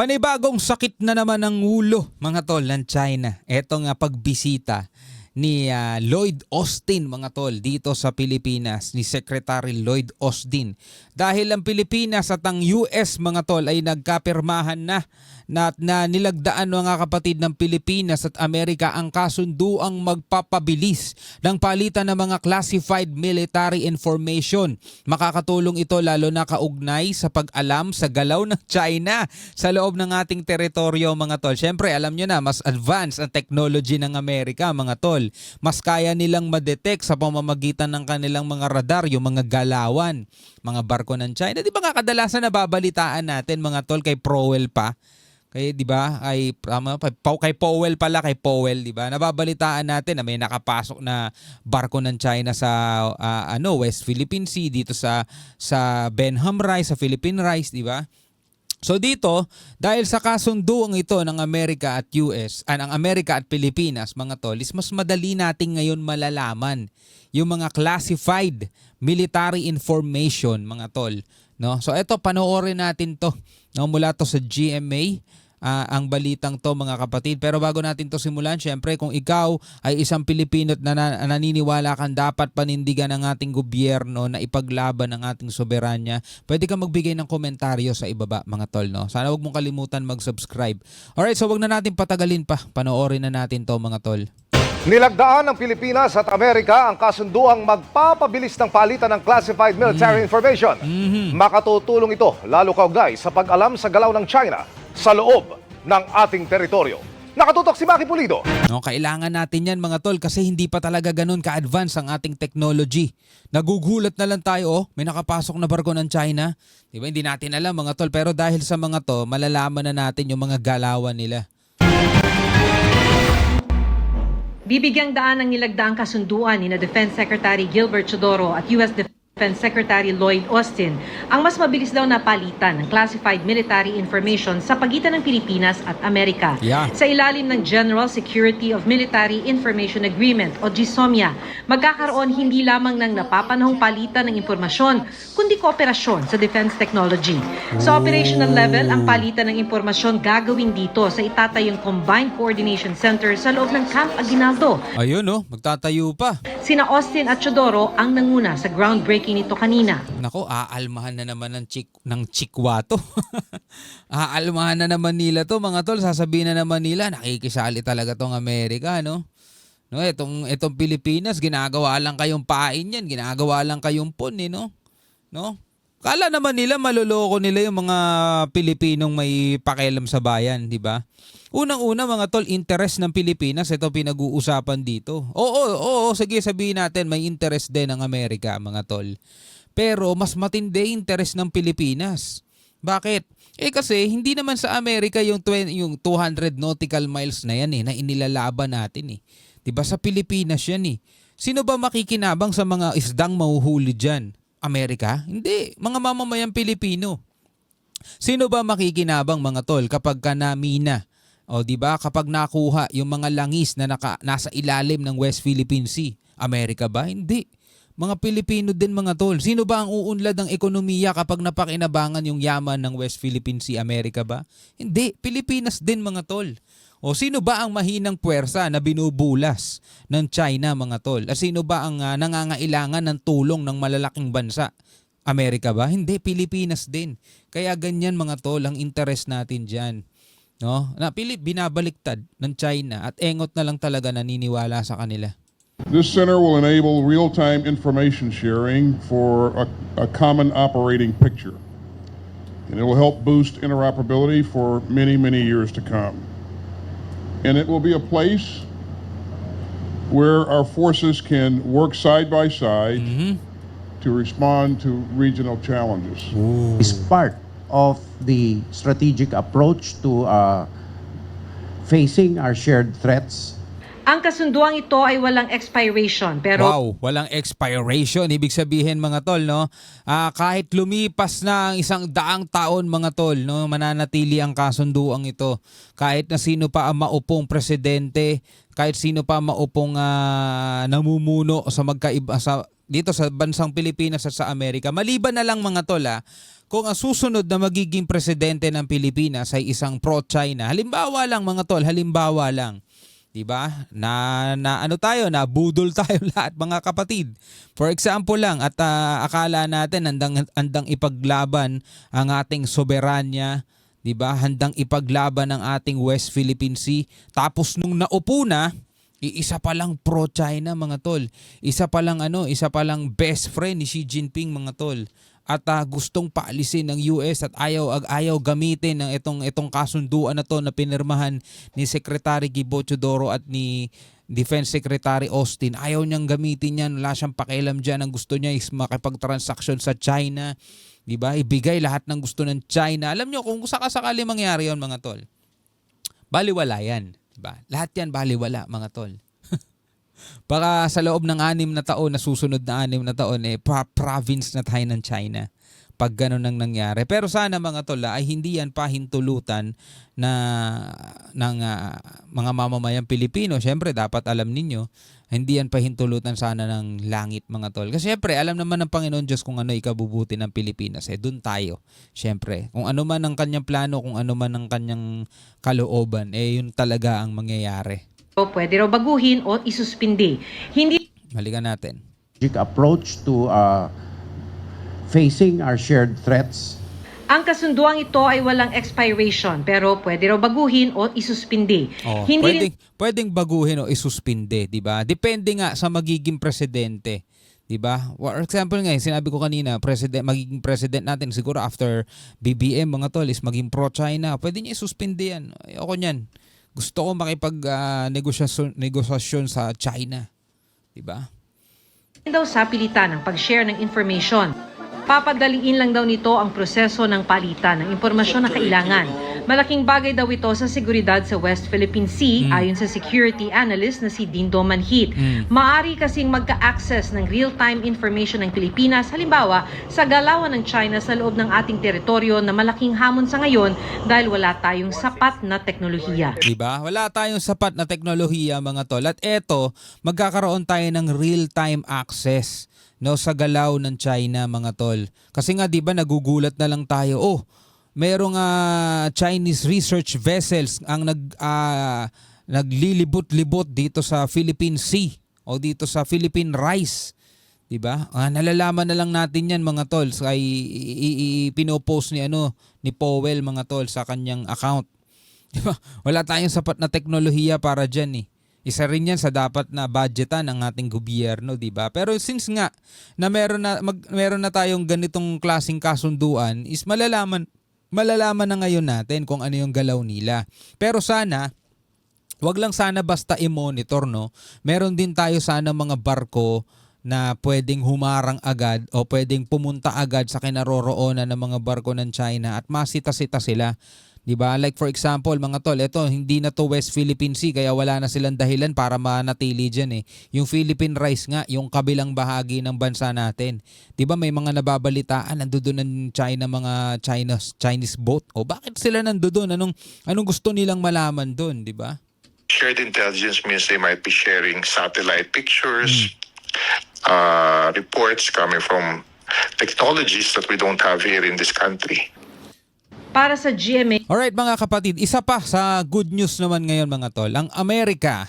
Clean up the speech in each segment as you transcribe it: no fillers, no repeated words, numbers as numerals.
Panibagong sakit na naman ng ulo, mga tol, ng China. Eto nga pagbisita ni Lloyd Austin, mga tol, dito sa Pilipinas, ni Secretary Lloyd Austin. Dahil ang Pilipinas at ang US, mga tol, ay nagkapirmahan na nilagdaan, mga kapatid, ng Pilipinas at Amerika ang kasunduang magpapabilis ng palitan ng mga classified military information. Makakatulong ito lalo na kaugnay sa pag-alam sa galaw ng China sa loob ng ating teritoryo, mga tol. Siyempre, alam nyo na, mas advanced ang technology ng Amerika, mga tol. Mas kaya nilang ma-detect sa pamamagitan ng kanilang mga radar, yung mga galawan, mga barko ng China. Di ba nga kadalasan nababalitaan natin, mga tol, kay Powell pa? Kay, di ba, kay Powell pala, kay Powell, di ba? Nababalitaan natin na may nakapasok na barko ng China sa West Philippine Sea, dito sa Benham Rice, sa Philippine Rice, di ba? So dito, dahil sa kasunduang ito ng Amerika at US, ng Amerika at Pilipinas, mga tol, is mas madali nating ngayon malalaman yung mga classified military information, mga tol. No? So ito, panoorin natin to, no? Mula to sa GMA, ang balitang to, mga kapatid. Pero bago natin to simulan, syempre kung ikaw ay isang Pilipino at naniniwala kang dapat panindigan ng ating gobyerno na ipaglaban ang ating soberanya, pwede kang magbigay ng komentaryo sa ibaba, mga tol. No? Sana huwag mong kalimutan mag-subscribe. Alright, so wag na natin patagalin pa. Panoorin na natin to, mga tol. Nilagdaan ng Pilipinas at Amerika ang kasunduang magpapabilis ng palitan ng classified military information. Makatutulong ito lalo kaugnay sa pag-alam sa galaw ng China sa loob ng ating teritoryo. Nakatutok si Maki Pulido. No, kailangan natin yan, mga tol, kasi hindi pa talaga ganun ka-advance ang ating technology. Nagugulat na lang tayo, may nakapasok na barko ng China. Diba? Hindi natin alam, mga tol, pero dahil sa mga to, malalaman na natin yung mga galawan nila. Bibigyang daan ang nilagdaang kasunduan ni Defense Secretary Gilbert Chodoro at U.S. Defense Secretary Lloyd Austin ang mas mabilis daw na palitan ng classified military information sa pagitan ng Pilipinas at Amerika. Sa ilalim ng General Security of Military Information Agreement o GSOMIA, magkakaroon hindi lamang ng napapanahong palitan ng impormasyon, kundi kooperasyon sa defense technology. Sa operational level, ang palitan ng impormasyon gagawin dito sa itatayong Combined Coordination Center sa loob ng Camp Aguinaldo. Ayun, no, magtatayo pa. Sina Austin at Chodoro ang nanguna sa groundbreaking nito kanina. Nako, aalmahan na naman ng chikwa to. Aalmahan na naman nila to, mga tol. Sasabihin na naman nila, nakikisali talaga tong Amerika, no? No, itong Pilipinas, ginagawa lang kayong pain yan, ginagawa lang kayong pun, no? No? Kala naman nila maloloko nila yung mga Pilipinong may pakialam sa bayan, di ba? Unang-una, mga tol, interest ng Pilipinas, ito pinag-uusapan dito. Oo, sige, sabihin natin may interest din ng Amerika, mga tol. Pero mas matindi interest ng Pilipinas. Bakit? Kasi hindi naman sa Amerika yung 200 nautical miles na yan na inilalaban natin . Diba sa Pilipinas yan . Sino ba makikinabang sa mga isdang mahuhuli dyan? Amerika? Hindi. Mga mamamayang Pilipino. Sino ba makikinabang, mga tol, kapag ka namina? O diba, kapag nakuha yung mga langis na nasa ilalim ng West Philippine Sea? Amerika ba? Hindi. Mga Pilipino din, mga tol. Sino ba ang uunlad ng ekonomiya kapag napakinabangan yung yaman ng West Philippine Sea? Amerika ba? Hindi. Pilipinas din, mga tol. O sino ba ang mahinang puwersa na binubulas ng China, mga tol? At sino ba ang nangangailangan ng tulong ng malalaking bansa? Amerika ba? Hindi, Pilipinas din. Kaya ganyan, mga tol, ang interest natin dyan. No? Binabaliktad ng China at engot na lang talaga naniniwala sa kanila. This center will enable real-time information sharing for a common operating picture. And it will help boost interoperability for many, many years to come. And it will be a place where our forces can work side by side to respond to regional challenges. Is part of the strategic approach to facing our shared threats. Ang kasunduang ito ay walang expiration, pero Wow, walang expiration. Ibig sabihin, mga tol, no? Kahit lumipas na ang 100 taon, mga tol, no, mananatili ang kasunduang ito. Kahit na sino pa ang maupong presidente, kahit sino pa maupong namumuno sa dito sa bansang Pilipinas at sa Amerika. Maliban na lang, mga tol, kung ang susunod na magiging presidente ng Pilipinas ay isang pro-China, halimbawa lang mga tol, halimbawa lang, 'di ba? Na ano tayo, na budol tayo lahat mga kapatid. For example lang, at akala natin handang ipaglaban ang ating soberanya, 'di ba? Handang ipaglaban ang ating West Philippine Sea. Tapos nung naupo na, isa pa lang pro-China mga tol. Isa pa lang best friend ni Xi Jinping mga tol. At gustong paalisin ng US at ayaw gamitin ng itong kasunduan na to na pinirmahan ni Secretary Gibo Teodoro at ni Defense Secretary Austin. Ayaw niyang gamitin yan, wala siyang pakialam diyan. Ang gusto niya is makipagtransaksyon sa China, 'di ba? Ibigay lahat ng gusto ng China. Alam niyo kung sakasakali mangyari 'yon mga tol, baliwala yan, 'di ba? Lahat yan baliwala mga tol. Baka sa loob ng 6 na taon, na susunod na 6 na taon, province na tayo ng China pag ganun ang nangyari. Pero sana mga tol ay hindi yan pahintulutan ng mga mamamayang Pilipino. Siyempre dapat alam ninyo, hindi yan pahintulutan sana ng langit mga tol. Kasi siyempre alam naman ng Panginoon Diyos kung ano ikabubuti ng Pilipinas. Doon tayo. Siyempre, kung ano man ang kanyang plano, kung ano man ang kanyang kalooban, yun talaga ang mangyayari. O pwede raw baguhin o isuspindi. Hindi Balikan natin. Strategic approach to facing our shared threats. ang kasunduang ito ay walang expiration pero pwede raw baguhin o isuspindi. Hindi Pwedeng baguhin o isuspinde, 'di ba? Depende nga sa magiging presidente, 'di ba? For example nga, sinabi ko kanina, magiging president natin siguro after BBM mga tol is maging pro-China. Pwede niya isuspinde 'yan. Ayoko niyan. Gusto ko makipag negosasyon sa China, 'di ba? daw sa pilitan ng pag-share ng information. Papadaliin lang daw nito ang proseso ng palitan ng impormasyon na kailangan. Malaking bagay daw ito sa seguridad sa West Philippine Sea ayon sa security analyst na si Dindo Manhit. Maari kasing magka-access ng real-time information ng Pilipinas, halimbawa sa galawan ng China sa loob ng ating teritoryo na malaking hamon sa ngayon dahil wala tayong sapat na teknolohiya. Diba? Wala tayong sapat na teknolohiya mga tol. At eto, magkakaroon tayo ng real-time access sa galaw ng China mga tol. Kasi nga 'di ba nagugulat na lang tayo, merong Chinese research vessels ang naglilibot-libot dito sa Philippine Sea o dito sa Philippine Rice. 'Di ba? Nalalaman na lang natin 'yan mga tol sa pinopost ni Powell mga tol sa kanyang account. 'Di ba? Wala tayong sapat na teknolohiya para diyan . Isa rin yan sa dapat na budgetan ng ating gobyerno, 'di ba? Pero since nga na meron na tayong ganitong klaseng kasunduan, is malalaman na ngayon natin kung ano yung galaw nila. Pero sana wag lang sana basta i-monitor, no? Meron din tayo sana mga barko na pwedeng humarang agad o pwedeng pumunta agad sa kinaroroonan ng mga barko ng China at masita-sita sila. Diba? Like for example, mga tol, ito hindi na to West Philippine Sea kaya wala na silang dahilan para manatili dyan . Yung Philippine Rice nga, yung kabilang bahagi ng bansa natin. Diba may mga nababalitaan, nandoon ng China, mga Chinese boat. O bakit sila nandoon? Anong gusto nilang malaman doon, diba? Shared intelligence means they might be sharing satellite pictures, reports coming from technologies that we don't have here in this country. Para sa GMA, Alright mga kapatid, isa pa sa good news naman ngayon mga tol. Ang Amerika,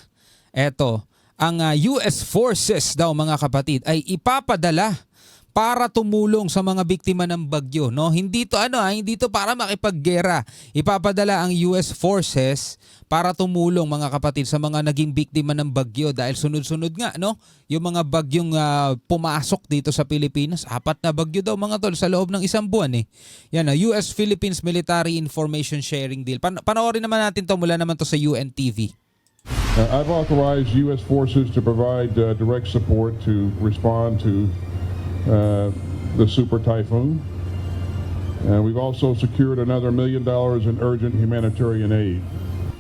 ang US forces daw mga kapatid ay ipapadala para tumulong sa mga biktima ng bagyo, no? Hindi to para makipaggera. Ipapadala ang US forces para tumulong mga kapatid sa mga naging biktima ng bagyo dahil sunod-sunod nga, no? Yung mga bagyong pumasok dito sa Pilipinas, 4 na bagyo daw mga tol sa loob ng 1 buwan . Yan, US Philippines Military Information Sharing Deal. Panoorin naman natin to, mula naman to sa UNTV. I've authorized U.S. forces to provide direct support to respond to the Super Typhoon. We've also secured another $1 million in urgent humanitarian aid.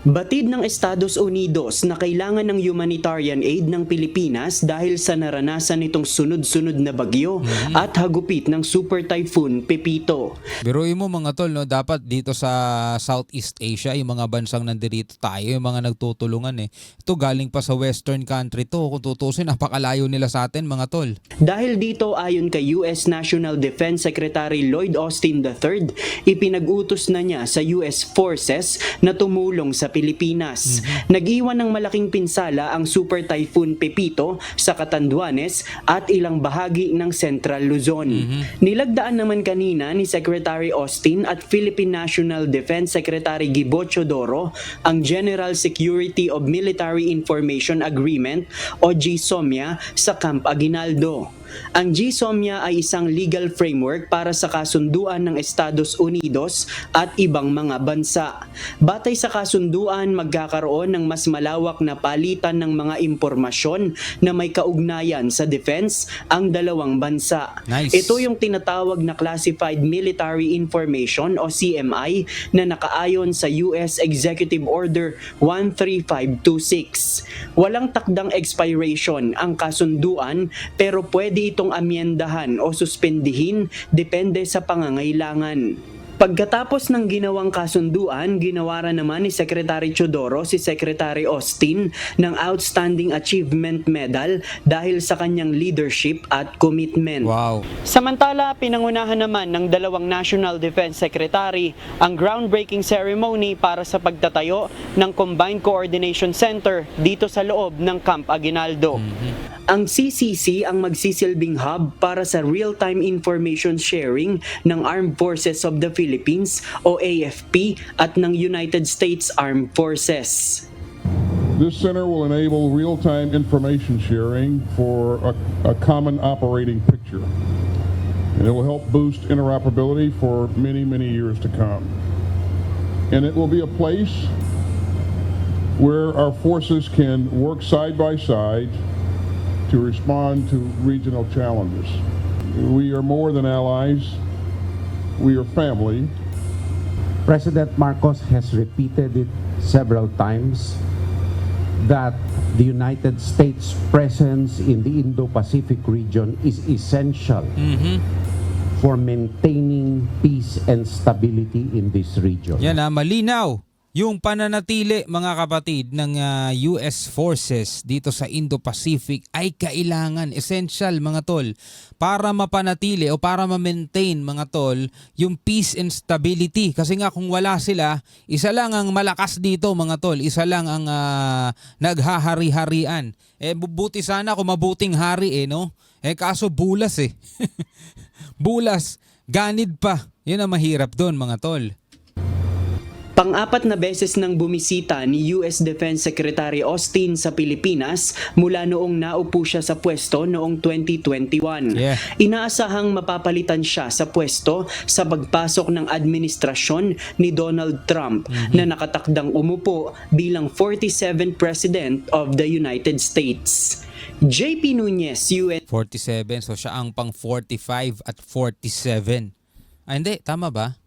Batid ng Estados Unidos na kailangan ng humanitarian aid ng Pilipinas dahil sa naranasan nitong sunod-sunod na bagyo at hagupit ng Super Typhoon Pepito. Biruin mo mga tol, no, dapat dito sa Southeast Asia, yung mga bansang nandito tayo, yung mga nagtutulungan eh. Ito galing pa sa western country to. Kung tutusin, napakalayo nila sa atin mga tol. Dahil dito ayon kay US National Defense Secretary Lloyd Austin III, ipinag-utos na niya sa US Forces na tumulong sa Pilipinas. Nag-iwan ng malaking pinsala ang Super Typhoon Pepito sa Catanduanes at ilang bahagi ng Central Luzon. Nilagdaan naman kanina ni Secretary Austin at Philippine National Defense Secretary Gibo Chodoro ang General Security of Military Information Agreement o GSOMIA sa Camp Aguinaldo. Ang GSOMIA ay isang legal framework para sa kasunduan ng Estados Unidos at ibang mga bansa. Batay sa kasunduan, magkakaroon ng mas malawak na palitan ng mga impormasyon na may kaugnayan sa defense ang dalawang bansa. Nice. Ito yung tinatawag na Classified Military Information o CMI na nakaayon sa US Executive Order 13526. Walang takdang expiration ang kasunduan pero pwede itong amyendahan o suspendihin depende sa pangangailangan. Pagkatapos ng ginawang kasunduan, ginawaran naman ni Secretary Chodoro si Secretary Austin ng Outstanding Achievement Medal dahil sa kanyang leadership at commitment. Wow. Samantala, pinangunahan naman ng dalawang National Defense Secretary ang groundbreaking ceremony para sa pagtatayo ng Combined Coordination Center dito sa loob ng Camp Aguinaldo. Ang CCC ang magsisilbing hub para sa real-time information sharing ng Armed Forces of the Philippines o AFP at ng United States Armed Forces. This center will enable real-time information sharing for a common operating picture. And it will help boost interoperability for many, many years to come. And it will be a place where our forces can work side by side to respond to regional challenges. We are more than allies. We are family. President Marcos has repeated it several times that the United States presence in the Indo-Pacific region is essential for maintaining peace and stability in this region. Yan malinaw. Yung pananatili mga kapatid ng US Forces dito sa Indo-Pacific ay kailangan, essential mga tol, para mapanatili o para ma-maintain mga tol yung peace and stability. Kasi nga kung wala sila, isa lang ang malakas dito mga tol, isa lang ang naghahari-harian. Buti sana kung mabuting hari no? Kaso bulas bulas, ganid pa. Yun ang mahirap doon mga tol. Pang-apat na beses nang bumisita ni US Defense Secretary Austin sa Pilipinas mula noong naupo siya sa pwesto noong 2021. Yeah. Inaasahang mapapalitan siya sa pwesto sa pagpasok ng administrasyon ni Donald Trump na nakatakdang umupo bilang 47th President of the United States. JP Nunez, UN 47, so siya ang pang 45 at 47. Hindi, tama ba?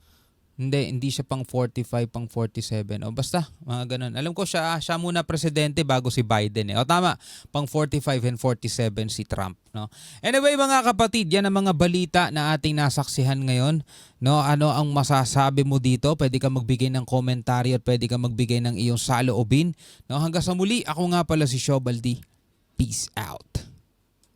Hindi siya pang 45, pang 47. O basta, mga ganun. Alam ko siya muna presidente bago si Biden. O tama, pang 45 and 47 si Trump. No? Anyway mga kapatid, yan ang mga balita na ating nasaksihan ngayon. No? Ano ang masasabi mo dito? Pwede ka magbigay ng komentaryo at pwede ka magbigay ng iyong saloobin. No? Hanggang sa muli, ako nga pala si Shobaldi. Peace out.